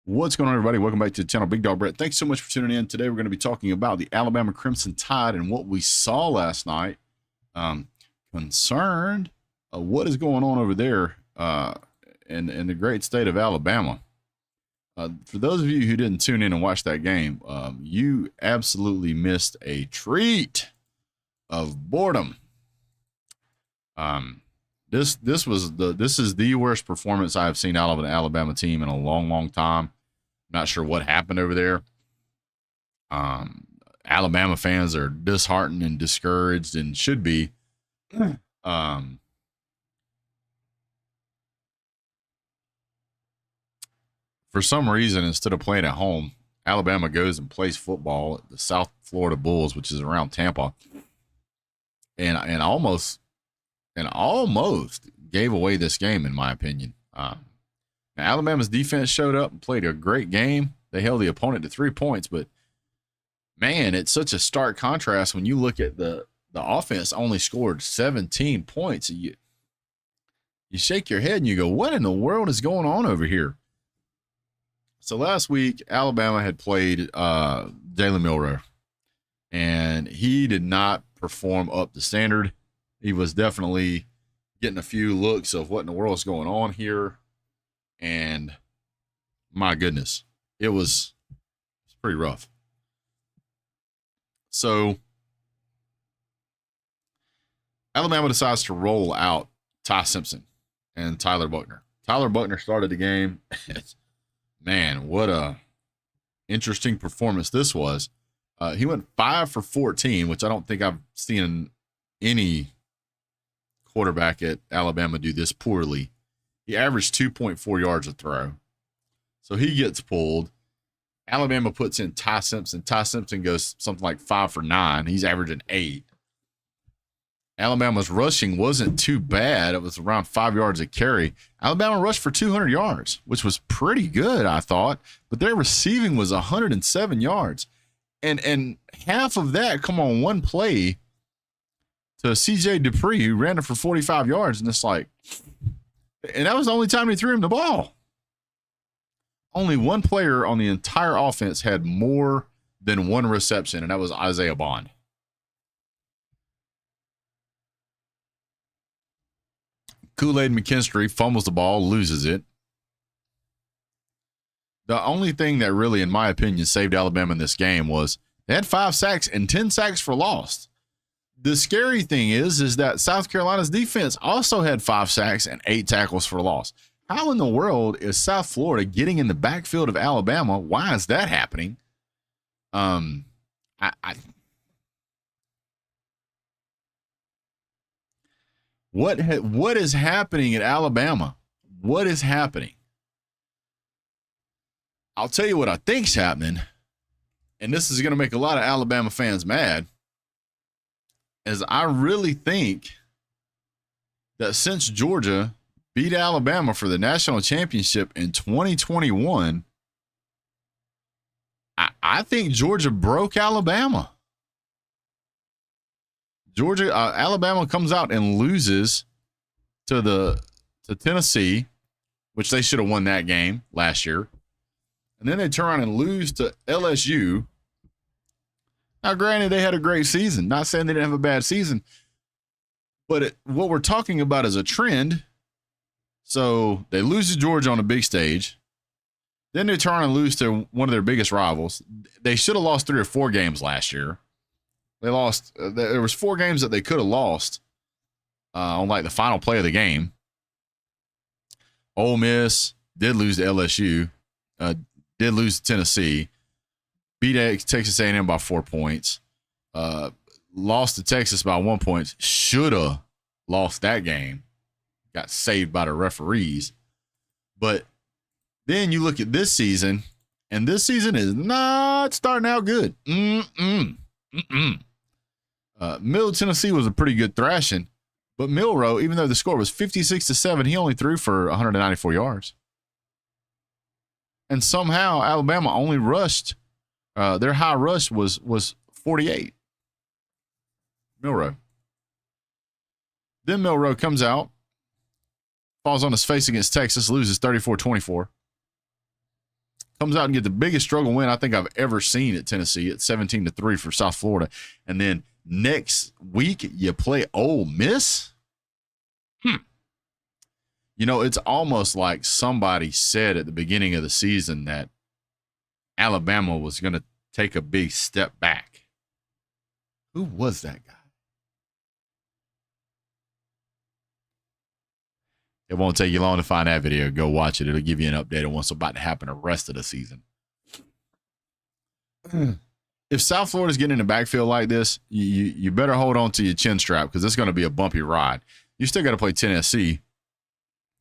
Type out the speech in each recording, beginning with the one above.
What's going on, everybody? Welcome back to the channel. Big Dog Brett. Thanks so much for tuning in. Today, we're going to be talking about the Alabama Crimson Tide and what we saw last night. Concerned what is going on over there in the great state of Alabama. For those of you who didn't tune in and watch that game, you absolutely missed a treat of boredom. This is the worst performance I've seen out of an Alabama team in a long time. Not sure what happened over there. Alabama fans are disheartened and discouraged and should be. For some reason, instead of playing at home, Alabama goes and plays football at the South Florida Bulls, which is around Tampa, and almost gave away this game, in my opinion. Alabama's defense showed up and played a great game. They held the opponent to 3 points, but man, it's such a stark contrast when you look at the offense only scored 17 points. You shake your head and you go, what in the world is going on over here? So last week, Alabama had played Jalen Milroe, and he did not perform up to standard. He was definitely getting a few looks of what in the world is going on here. And my goodness, it's pretty rough. So Alabama decides to roll out Ty Simpson and Tyler Buckner. Tyler Buckner started the game. Man, what a interesting performance this was. He went 5 for 14, which I don't think I've seen any quarterback at Alabama do this poorly. He averaged 2.4 yards a throw. So he gets pulled. Alabama puts in Ty Simpson. Ty Simpson goes something like 5 for 9. He's averaging 8. Alabama's rushing wasn't too bad. It was around 5 yards a carry. Alabama rushed for 200 yards, which was pretty good, I thought. But their receiving was 107 yards. And half of that come on one play to C.J. Dupree, who ran it for 45 yards. And it's like, and that was the only time he threw him the ball. Only one player on the entire offense had more than one reception, and that was Isaiah Bond. Kool-Aid McKinstry fumbles the ball, loses it. The only thing that really, in my opinion, saved Alabama in this game was they had 5 sacks and 10 sacks for loss. The scary thing is that South Carolina's defense also had 5 sacks and 8 tackles for loss. How in the world is South Florida getting in the backfield of Alabama? Why is that happening? What is happening at Alabama? What is happening? I'll tell you what I think's happening, and this is going to make a lot of Alabama fans mad. Is I really think that since Georgia beat Alabama for the national championship in 2021, I think Georgia broke Alabama. Alabama comes out and loses to Tennessee, which they should have won that game last year. And then they turn around and lose to LSU. Now, granted, they had a great season. Not saying they didn't have a bad season. But what we're talking about is a trend. So they lose to Georgia on a big stage. Then they turn and lose to one of their biggest rivals. They should have lost 3 or 4 games last year. They lost. There was 4 games that they could have lost on like the final play of the game. Ole Miss did lose to LSU. Did lose to Tennessee. Beat Texas A&M by 4 points. Lost to Texas by 1 point. Should have lost that game. Got saved by the referees. But then you look at this season, and this season is not starting out good. Middle Tennessee was a pretty good thrashing, but Milroe, even though the score was 56-7, he only threw for 194 yards. And somehow Alabama only rushed. Their high rush was 48. Milroe. Then Milroe comes out, falls on his face against Texas, loses 34-24. comes out and get the biggest struggle win I think I've ever seen at Tennessee at 17-3 for South Florida. And then next week you play Ole Miss. You know, it's almost like somebody said at the beginning of the season that Alabama was going to take a big step back. Who was that guy? It won't take you long to find that video. Go watch it. It'll give you an update on what's about to happen the rest of the season. If South Florida's getting in the backfield like this, you better hold on to your chin strap because it's going to be a bumpy ride. You still got to play Tennessee.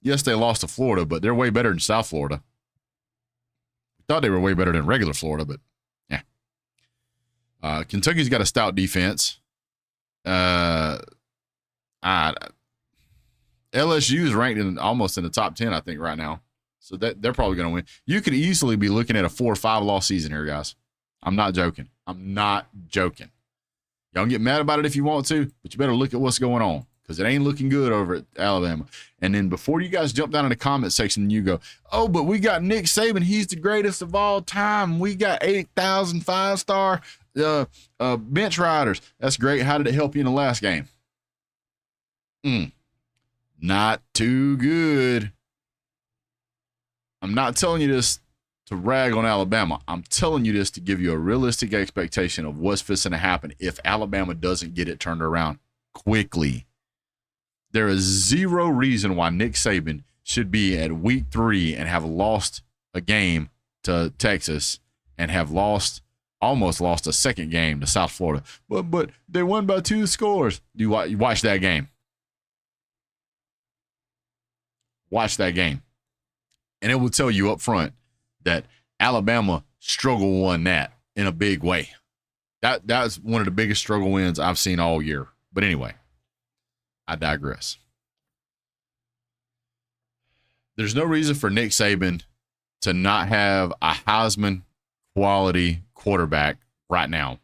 Yes, they lost to Florida, but they're way better than South Florida. We thought they were way better than regular Florida, but yeah. Kentucky's got a stout defense. LSU is ranked almost in the top 10, I think, right now. So they're probably going to win. You could easily be looking at a 4 or 5 loss season here, guys. I'm not joking. Y'all can get mad about it if you want to, but you better look at what's going on because it ain't looking good over at Alabama. And then before you guys jump down in the comment section and you go, oh, but we got Nick Saban. He's the greatest of all time. We got 8,000 5-star bench riders. That's great. How did it help you in the last game? Not too good. I'm not telling you this to rag on Alabama. I'm telling you this to give you a realistic expectation of what's fixing to happen if Alabama doesn't get it turned around quickly. There is zero reason why Nick Saban should be at week 3 and have lost a game to Texas and have almost lost a second game to South Florida. But they won by 2 scores. You watch that game. Watch that game. And it will tell you up front that Alabama struggle won that in a big way. That's one of the biggest struggle wins I've seen all year. But anyway, I digress. There's no reason for Nick Saban to not have a Heisman quality quarterback right now.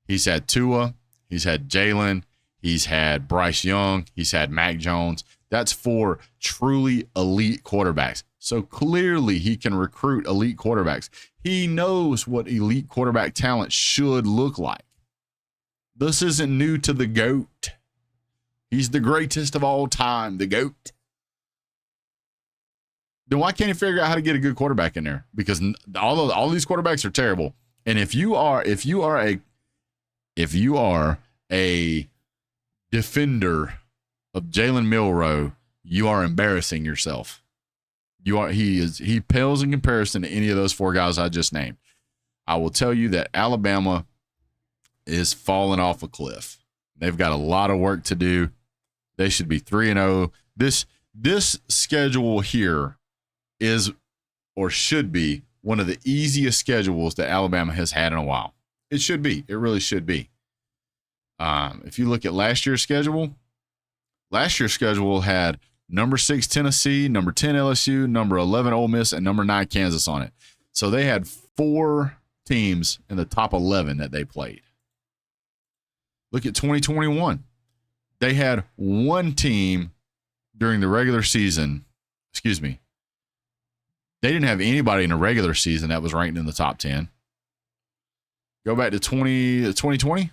He's had Tua, he's had Jalen, he's had Bryce Young, he's had Mac Jones. That's 4 truly elite quarterbacks. So clearly he can recruit elite quarterbacks. He knows what elite quarterback talent should look like. This isn't new to the GOAT. He's the greatest of all time, the GOAT. Then why can't he figure out how to get a good quarterback in there? Because all these quarterbacks are terrible. And if you are a defender of Jalen Milroe, you are embarrassing yourself. He pales in comparison to any of those 4 guys I just named. I will tell you that Alabama is falling off a cliff. They've got a lot of work to do. They should be 3-0. This schedule here is or should be one of the easiest schedules that Alabama has had in a while. It should be. It really should be. If you look at last year's schedule had number 6 Tennessee, number 10 LSU, number 11 Ole Miss, and number 9 Kansas on it. So they had 4 teams in the top 11 that they played. Look at 2021. They had 1 team during the regular season. Excuse me. They didn't have anybody in the regular season that was ranked in the top 10. Go back to 2020.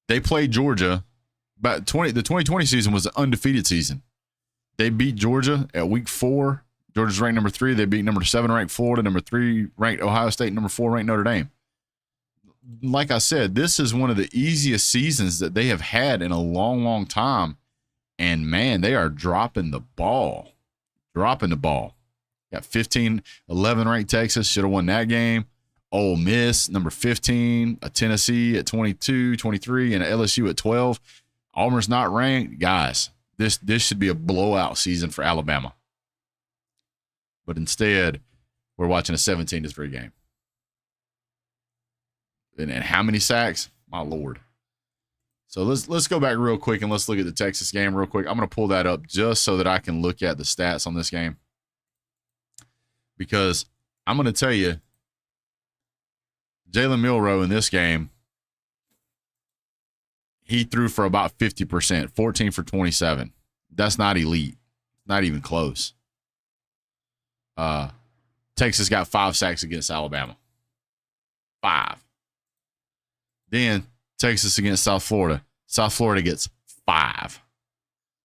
They played Georgia. But the 2020 season was an undefeated season. They beat Georgia at week 4. Georgia's ranked number 3. They beat number 7 ranked Florida, number 3 ranked Ohio State, number 4 ranked Notre Dame. Like I said, this is one of the easiest seasons that they have had in a long, long time. And man, they are dropping the ball. Got 15, 11 ranked Texas, should have won that game. Ole Miss, number 15, a Tennessee at 22, 23, and a LSU at 12. Auburn's not ranked. Guys, this should be a blowout season for Alabama. But instead, we're watching a 17-3 game. And how many sacks? My Lord. So let's go back real quick and let's look at the Texas game real quick. I'm going to pull that up just so that I can look at the stats on this game. Because I'm going to tell you, Jalen Milroe in this game, he threw for about 50%, 14 for 27. That's not elite. Not even close. Texas got 5 sacks against Alabama. 5. Then Texas against South Florida. South Florida gets 5.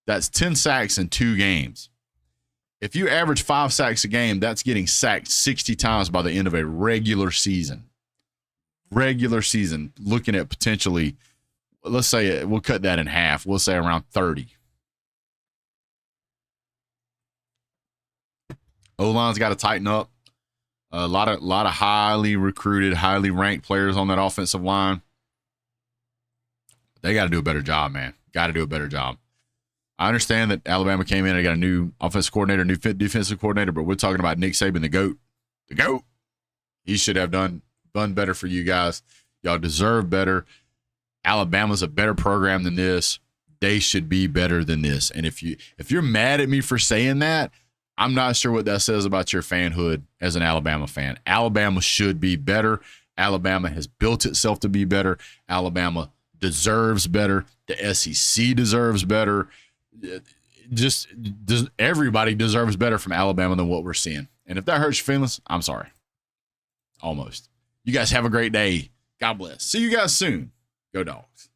That's 10 sacks in 2 games. If you average 5 sacks a game, that's getting sacked 60 times by the end of a regular season. Regular season, looking at potentially, let's say we'll cut that in half. We'll say around 30. O-line's got to tighten up. A lot of highly recruited, highly ranked players on that offensive line. They got to do a better job, man. Got to do a better job. I understand that Alabama came in and got a new offensive coordinator, new defensive coordinator, but we're talking about Nick Saban, the GOAT. The GOAT. He should have done better for you guys. Y'all deserve better. Alabama's a better program than this. They should be better than this. And if you're mad at me for saying that, I'm not sure what that says about your fanhood as an Alabama fan. Alabama should be better. Alabama has built itself to be better. Alabama deserves better. The SEC deserves better. Everybody deserves better from Alabama than what we're seeing. And if that hurts your feelings, I'm sorry. Almost. You guys have a great day. God bless. See you guys soon. Go Dogs.